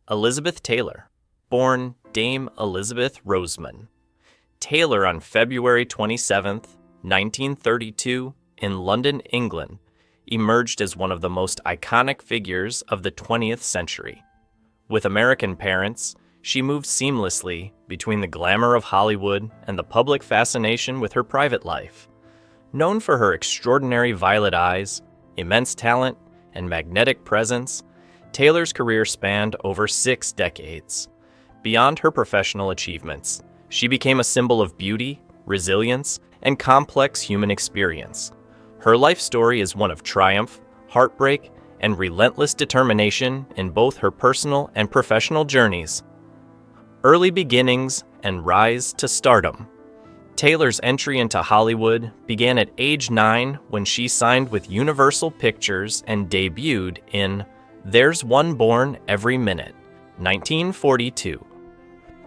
Elizabeth Taylor, born Dame Elizabeth Roseman. Taylor on February 27, 1932, in London, England, emerged as one of the most iconic figures of the 20th century. With American parents, she moved seamlessly between the glamour of Hollywood and the public fascination with her private life. Known for her extraordinary violet eyes, immense talent, and magnetic presence, Taylor's career spanned over 6 decades. Beyond her professional achievements, she became a symbol of beauty, resilience, and complex human experience. Her life story is one of triumph, heartbreak, and relentless determination in both her personal and professional journeys. Early beginnings and rise to stardom. Taylor's entry into Hollywood began at age 9 when she signed with Universal Pictures and debuted in There's One Born Every Minute, 1942.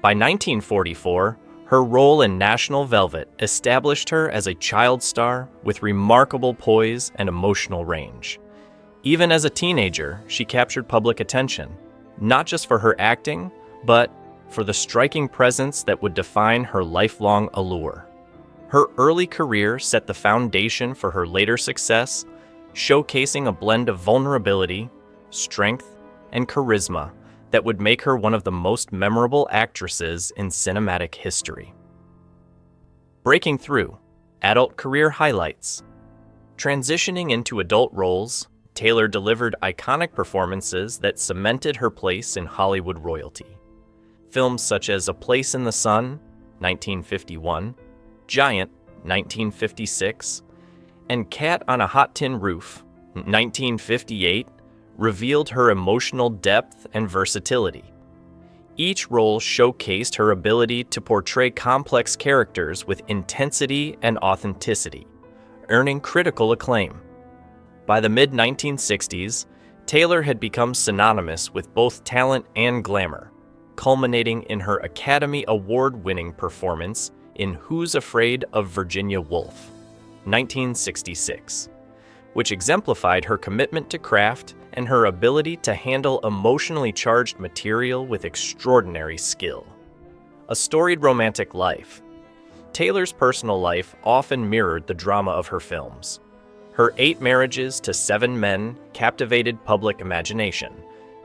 By 1944, her role in National Velvet established her as a child star with remarkable poise and emotional range. Even as a teenager, she captured public attention, not just for her acting, but for the striking presence that would define her lifelong allure. Her early career set the foundation for her later success, showcasing a blend of vulnerability, strength, and charisma that would make her one of the most memorable actresses in cinematic history. Breaking through, adult career highlights. Transitioning into adult roles, Taylor delivered iconic performances that cemented her place in Hollywood royalty. Films such as A Place in the Sun, 1951, Giant, 1956, and Cat on a Hot Tin Roof, 1958, revealed her emotional depth and versatility. Each role showcased her ability to portray complex characters with intensity and authenticity, earning critical acclaim. By the mid-1960s, Taylor had become synonymous with both talent and glamour, culminating in her Academy Award-winning performance in Who's Afraid of Virginia Woolf, 1966, which exemplified her commitment to craft and her ability to handle emotionally charged material with extraordinary skill. A storied romantic life. Taylor's personal life often mirrored the drama of her films. Her 8 marriages to 7 men captivated public imagination,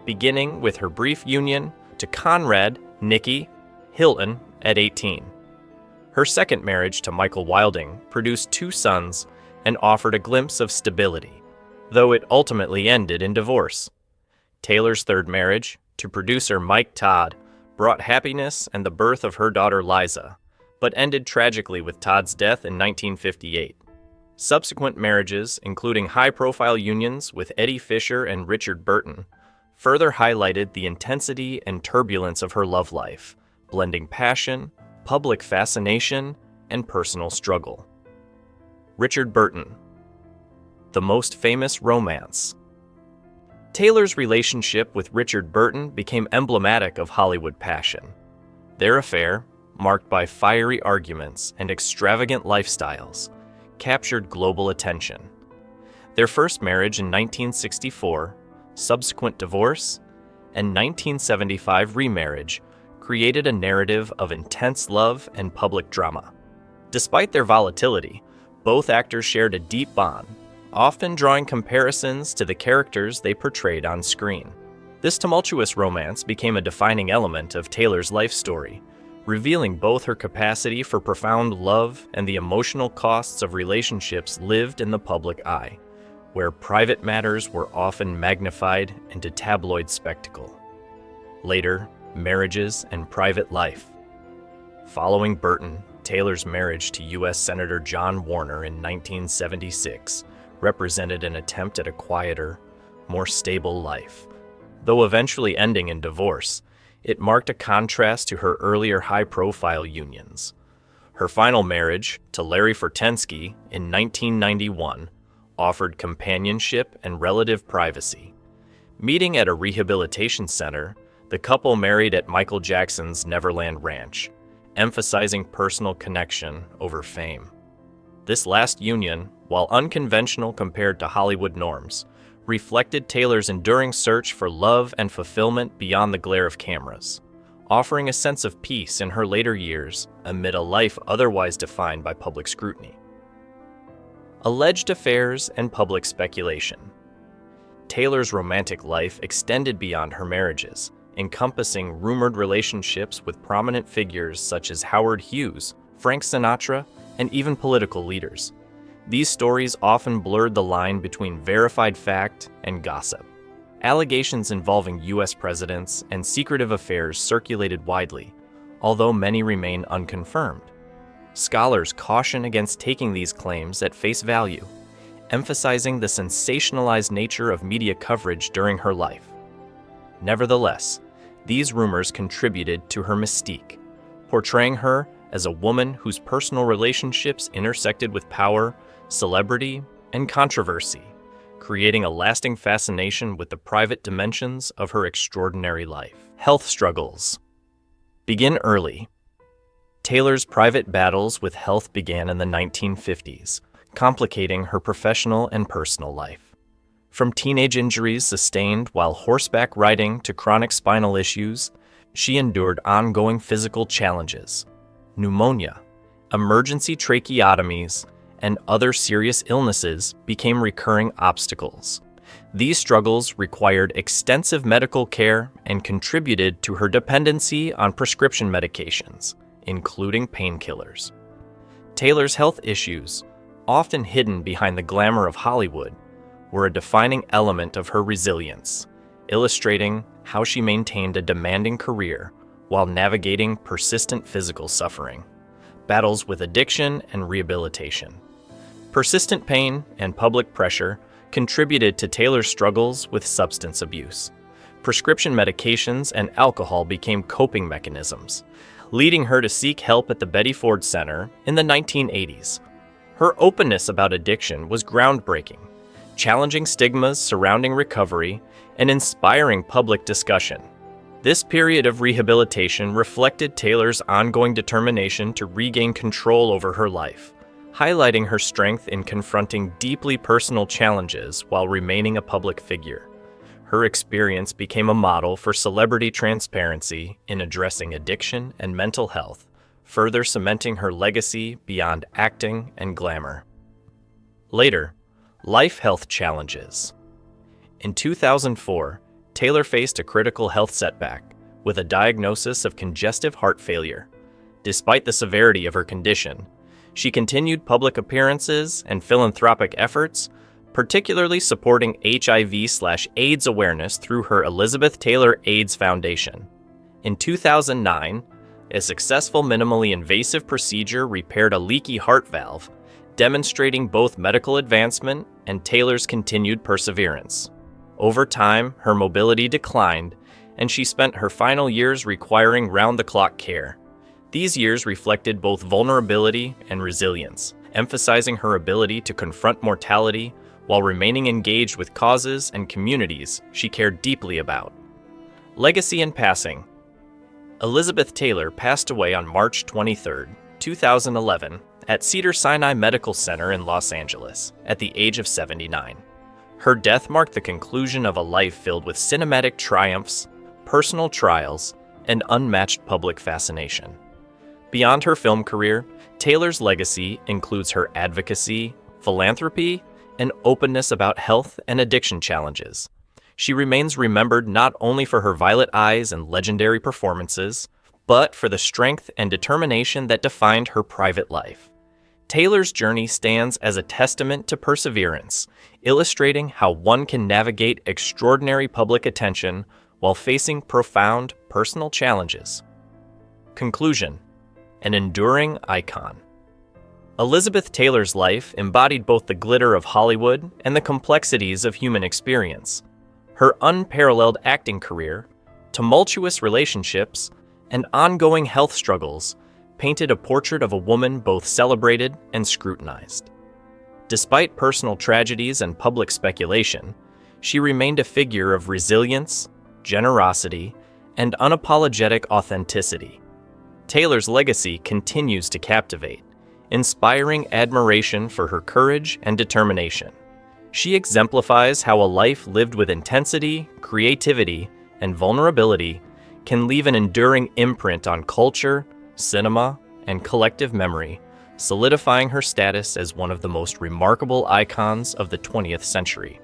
beginning with her brief union to Conrad Nicky Hilton at 18. Her second marriage to Michael Wilding produced 2 sons and offered a glimpse of stability, though it ultimately ended in divorce. Taylor's third marriage, to producer Mike Todd, brought happiness and the birth of her daughter Liza, but ended tragically with Todd's death in 1958. Subsequent marriages, including high-profile unions with Eddie Fisher and Richard Burton, further highlighted the intensity and turbulence of her love life, blending passion, public fascination, and personal struggle. Richard Burton. The most famous romance. Taylor's relationship with Richard Burton became emblematic of Hollywood passion. Their affair, marked by fiery arguments and extravagant lifestyles, captured global attention. Their first marriage in 1964, subsequent divorce, and 1975 remarriage created a narrative of intense love and public drama. Despite their volatility, both actors shared a deep bond, often drawing comparisons to the characters they portrayed on screen. This tumultuous romance became a defining element of Taylor's life story, revealing both her capacity for profound love and the emotional costs of relationships lived in the public eye, where private matters were often magnified into tabloid spectacle. Later, marriages and private life. Following Burton, Taylor's marriage to U.S. Senator John Warner in 1976 represented an attempt at a quieter, more stable life. Though eventually ending in divorce, it marked a contrast to her earlier high-profile unions. Her final marriage, to Larry Fertensky in 1991, offered companionship and relative privacy. Meeting at a rehabilitation center, the couple married at Michael Jackson's Neverland Ranch, emphasizing personal connection over fame. This last union, while unconventional compared to Hollywood norms, reflected Taylor's enduring search for love and fulfillment beyond the glare of cameras, offering a sense of peace in her later years amid a life otherwise defined by public scrutiny. Alleged affairs and public speculation. Taylor's romantic life extended beyond her marriages, encompassing rumored relationships with prominent figures such as Howard Hughes, Frank Sinatra, and even political leaders. These stories often blurred the line between verified fact and gossip. Allegations involving U.S. presidents and secretive affairs circulated widely, although many remain unconfirmed. Scholars caution against taking these claims at face value, emphasizing the sensationalized nature of media coverage during her life. Nevertheless, these rumors contributed to her mystique, portraying her as a woman whose personal relationships intersected with power, celebrity, and controversy, creating a lasting fascination with the private dimensions of her extraordinary life. Health struggles begin early. Taylor's private battles with health began in the 1950s, complicating her professional and personal life. From teenage injuries sustained while horseback riding to chronic spinal issues, she endured ongoing physical challenges. Pneumonia, emergency tracheotomies, and other serious illnesses became recurring obstacles. These struggles required extensive medical care and contributed to her dependency on prescription medications, including painkillers. Taylor's health issues, often hidden behind the glamour of Hollywood, were a defining element of her resilience, illustrating how she maintained a demanding career while navigating persistent physical suffering, battles with addiction and rehabilitation. Persistent pain and public pressure contributed to Taylor's struggles with substance abuse. Prescription medications and alcohol became coping mechanisms, leading her to seek help at the Betty Ford Center in the 1980s. Her openness about addiction was groundbreaking, challenging stigmas surrounding recovery and inspiring public discussion. This period of rehabilitation reflected Taylor's ongoing determination to regain control over her life, highlighting her strength in confronting deeply personal challenges while remaining a public figure. Her experience became a model for celebrity transparency in addressing addiction and mental health, further cementing her legacy beyond acting and glamour. Later, life health challenges. In 2004, Taylor faced a critical health setback with a diagnosis of congestive heart failure. Despite the severity of her condition, she continued public appearances and philanthropic efforts, particularly supporting HIV/AIDS awareness through her Elizabeth Taylor AIDS Foundation. In 2009, a successful minimally invasive procedure repaired a leaky heart valve, demonstrating both medical advancement and Taylor's continued perseverance. Over time, her mobility declined, and she spent her final years requiring round-the-clock care. These years reflected both vulnerability and resilience, emphasizing her ability to confront mortality while remaining engaged with causes and communities she cared deeply about. Legacy and passing. Elizabeth Taylor passed away on March 23, 2011, at Cedars-Sinai Medical Center in Los Angeles, at the age of 79. Her death marked the conclusion of a life filled with cinematic triumphs, personal trials, and unmatched public fascination. Beyond her film career, Taylor's legacy includes her advocacy, philanthropy, and openness about health and addiction challenges. She remains remembered not only for her violet eyes and legendary performances, but for the strength and determination that defined her private life. Taylor's journey stands as a testament to perseverance, illustrating how one can navigate extraordinary public attention while facing profound personal challenges. Conclusion: an enduring icon. Elizabeth Taylor's life embodied both the glitter of Hollywood and the complexities of human experience. Her unparalleled acting career, tumultuous relationships, and ongoing health struggles painted a portrait of a woman both celebrated and scrutinized. Despite personal tragedies and public speculation, she remained a figure of resilience, generosity, and unapologetic authenticity. Taylor's legacy continues to captivate, inspiring admiration for her courage and determination. She exemplifies how a life lived with intensity, creativity, and vulnerability can leave an enduring imprint on culture, cinema, and collective memory, solidifying her status as one of the most remarkable icons of the 20th century.